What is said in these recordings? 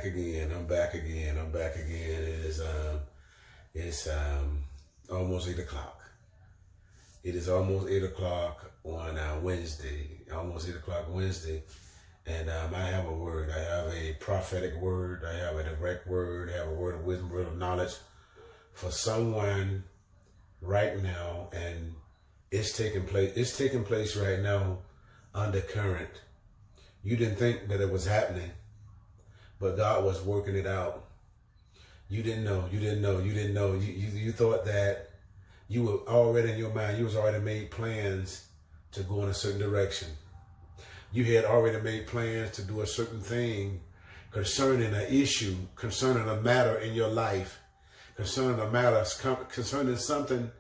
again. I'm back again. I'm back again. It's almost 8 o'clock. It is almost 8 o'clock on Wednesday. Almost 8 o'clock Wednesday. And I have a word. I have a prophetic word. I have a direct word. I have a word of wisdom, word of knowledge for someone right now. And it's taking place. It's taking place right now under current. You didn't think that it was happening, but God was working it out. You didn't know. You didn't know. You didn't know. You thought that you were already in your mind. You was already made plans to go in a certain direction. You had already made plans to do a certain thing concerning an issue, concerning a matter in your life, concerning a matter, concerning something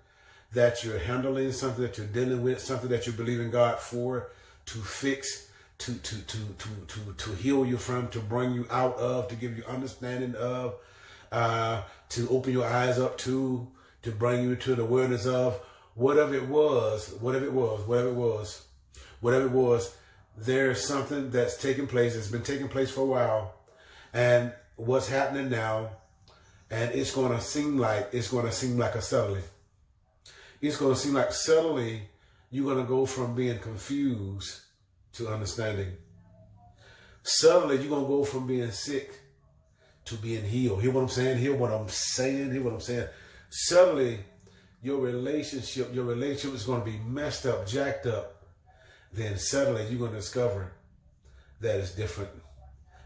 that you're handling, something that you're dealing with, something that you believe in God for, to fix, to heal you from, to bring you out of, to give you understanding of, to open your eyes up to bring you to the awareness of, whatever it was, there's something that's taking place. It's been taking place for a while, and what's happening now, and it's going to seem like a suddenly. It's going to seem like suddenly you're going to go from being confused to understanding. Suddenly you're going to go from being sick to being healed. Hear what I'm saying? Hear what I'm saying? Suddenly your relationship is going to be messed up, jacked up. Then suddenly you're going to discover that it's different,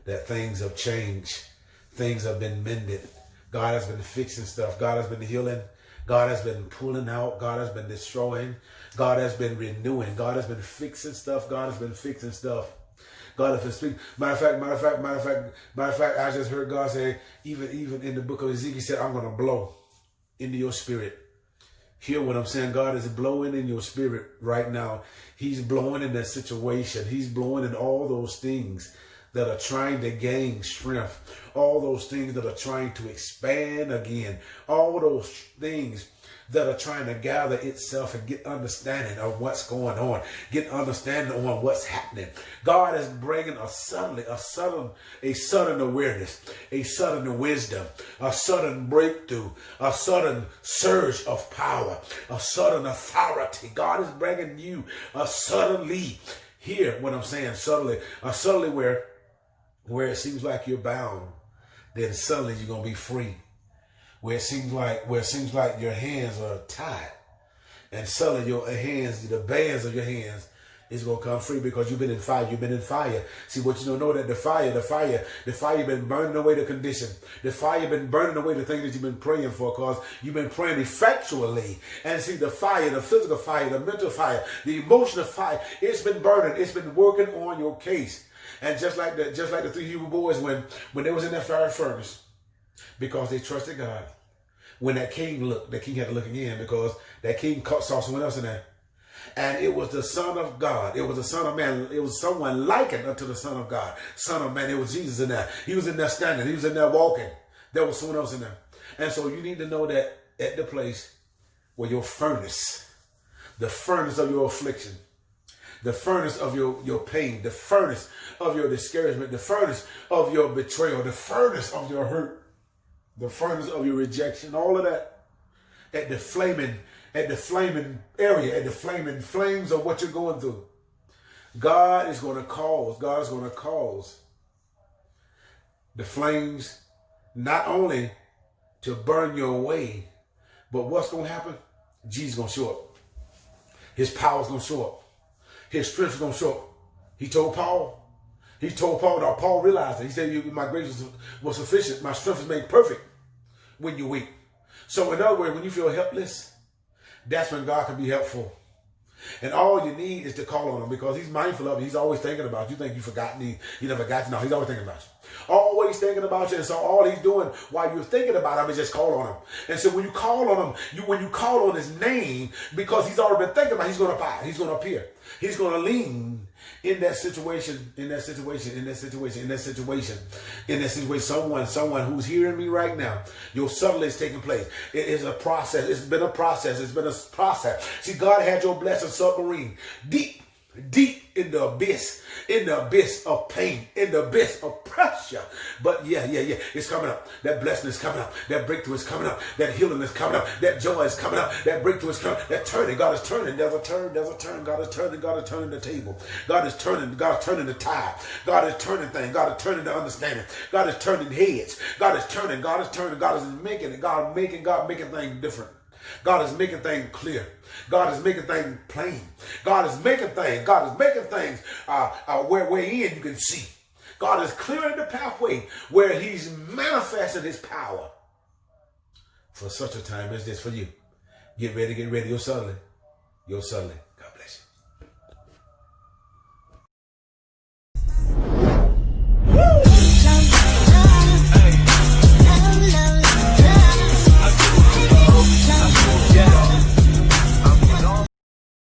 that things have changed. Things have been mended. God has been fixing stuff. God has been healing. God has been pulling out. God has been destroying. God has been renewing. God has been fixing stuff. God has been fixing stuff. God has been speaking. Matter of fact, I just heard God say, even in the book of Ezekiel, he said, I'm going to blow into your spirit. Hear what I'm saying? God is blowing in your spirit right now. He's blowing in that situation. He's blowing in all those things that are trying to gain strength. All those things that are trying to expand again. All those things that are trying to gather itself and get understanding of what's going on. Get understanding on what's happening. God is bringing a sudden awareness, a sudden wisdom, a sudden breakthrough, a sudden surge of power, a sudden authority. God is bringing you a suddenly. Hear what I'm saying? Suddenly, a suddenly where it seems like you're bound, then suddenly you're going to be free. Where it seems like your hands are tied, and suddenly your hands, the bands of your hands, is going to come free because you've been in fire. You've been in fire. See, what you don't know, that the fire been burning away the condition. The fire been burning away the things that you've been praying for, because you've been praying effectually. And see, the fire, the physical fire, the mental fire, the emotional fire, it's been burning. It's been working on your case. And just like the three Hebrew boys when they was in that fire furnace, because they trusted God. When that king looked, the king had to look again, because that king saw someone else in there. And it was the Son of God. It was the Son of Man. It was someone likened unto the Son of God. Son of Man. It was Jesus in there. He was in there standing. He was in there walking. There was someone else in there. And so you need to know that at the place where your furnace, the furnace of your affliction, the furnace of your pain, the furnace of your discouragement, the furnace of your betrayal, the furnace of your hurt, the furnace of your rejection, all of that, at the flaming area, at the flaming flames of what you're going through, God is going to cause the flames not only to burn your way, but what's going to happen? Jesus is going to show up. His power is going to show up. His strength is going to show up. He told Paul, now Paul realized it. He said, my grace was sufficient. My strength is made perfect when you're weak. So in other words, when you feel helpless, that's when God can be helpful. And all you need is to call on him, because he's mindful of you. He's always thinking about you. You think you've forgotten. You never got to know. He's always thinking about you. Always thinking about you. And so all he's doing while you're thinking about him is just call on him. And so when you call on him, when you call on his name, because he's already been thinking about it, he's going to abide. He's going to appear. He's going to lean in that situation, someone who's hearing me right now. Your suddenly is taking place. It is a process. It's been a process. See, God had your blessed submarine deep deep in the abyss of pain, in the abyss of pressure. But yeah, it's coming up. That blessing is coming up. That breakthrough is coming up. That healing is coming up. That joy is coming up. That breakthrough is coming up. That turning, God is turning. There's a turn. God is turning the table. God is turning the tide. God is turning things. God is turning the understanding. God is turning heads. God is turning. God is making it. God making things different. God is making things clear. God is making things plain. God is making things wherein you can see. God is clearing the pathway where he's manifested his power for such a time as this for you. Get ready. Your suddenly